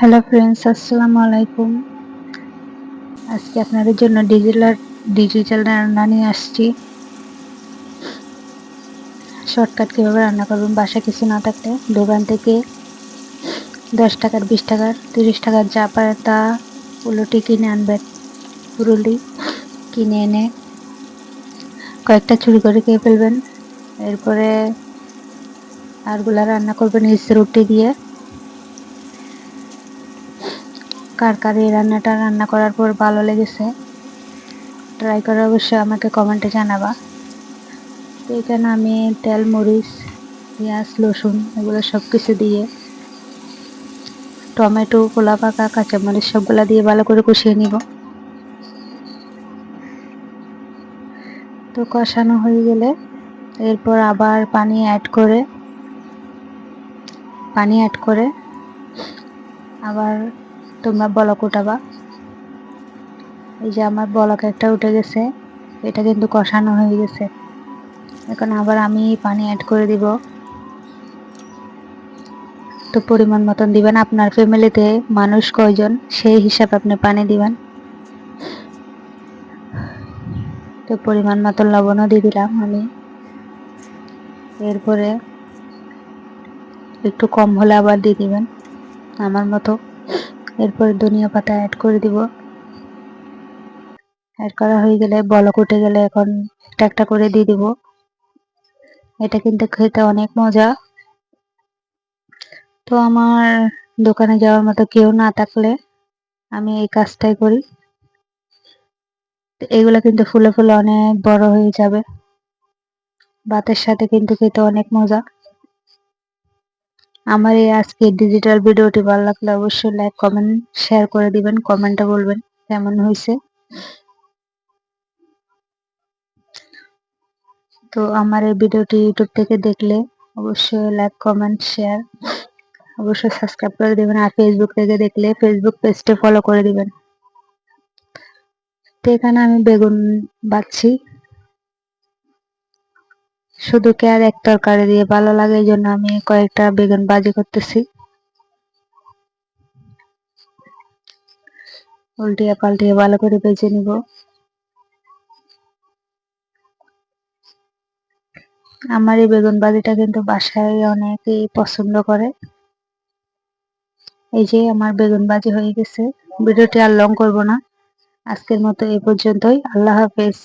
Hello friends, আসসালামু আলাইকুম। আজকে আপনাদের জন্য ডিজিটাল রান্না নিয়ে আসছি। শর্টকাট কিভাবে রান্না করবেন বাসায় কিছু না থাকলে দোকান থেকে 10 টাকার, 20 টাকার, 30 টাকার যা পারেন তা উলুটি কিনে আনবেন। উলুটি কিনে এনে কয়েকটা চুরি করে খেয়ে ফেলবেন। এরপরে আরগুলা রান্না করবেন রুটি দিয়ে। কার কার এই রান্নাটা রান্না করার পর ভালো লেগেছে ট্রাই করে অবশ্যই আমাকে কমেন্টে জানাবা। তো এখানে আমি তেল, মরিচ, পেঁয়াজ, রসুন এগুলো সবকিছু দিয়ে, টমেটো, কলা পাকা, কাঁচামরিচ সবগুলা দিয়ে ভালো করে কষিয়ে নিব। তো কষানো হয়ে গেলে এরপর আবার পানি অ্যাড করে আবার তোমরা বলক উঠাবা। এই যে আমার বলক একটা উঠে গেছে, এটা কিন্তু কষানো হয়ে গেছে। এখন আবার আমি পানি অ্যাড করে দিব। তো পরিমাণ মতন দিবেন, আপনার ফ্যামিলিতে মানুষ কয়জন সেই হিসাবে আপনি পানি দিবেন। তো পরিমাণ মতন লবণও দিয়ে দিলাম আমি। এরপরে একটু কম হলে আবার দিয়ে দিবেন আমার মতো। এরপরে ধনিয়া পাতা অ্যাড করে দিব। অ্যাড করা হয়ে গেলে বলক উঠে গেলে এখন একটা একটা করে দিয়ে দিব। এটা কিন্তু খেতে অনেক মজা। তো আমার দোকানে যাওয়ার মতো কেউ না থাকলে আমি এই কাজটাই করি। এগুলা কিন্তু ফুলে ফুলে অনেক বড় হয়ে যাবে, ভাতের সাথে কিন্তু খেতে অনেক মজা। আমার এই আজকের ডিজিটাল ভিডিওটি ভালো লাগলে অবশ্যই লাইক, কমেন্ট, শেয়ার করে দিবেন। কমেন্টে বলবেন কেমন হয়েছে। তো আমার এই ভিডিওটি ইউটিউব থেকে দেখলে অবশ্যই লাইক, কমেন্ট, শেয়ার অবশ্যই সাবস্ক্রাইব করে দিবেন। আর ফেসবুক থেকে দেখলে ফেসবুক পেজটা ফলো করে দিবেন। তো এখানে আমি বেগুন বাছছি, শুধু কে আর এক তরকারি দিয়ে ভালো লাগে এই জন্য আমি কয়েকটা বেগুন ভাজি করতেছি। উল্টিয়ে পাল্টিয়ে ভালো করে ভেজে নিব। আমার এই বেগুন ভাজিটা কিন্তু বাসায় অনেকেই পছন্দ করে। এই যে আমার বেগুন ভাজি হয়ে গেছে। ভিডিওটি আর লং করব না, আজকের মতো এই পর্যন্তই। আল্লাহ হাফেজ।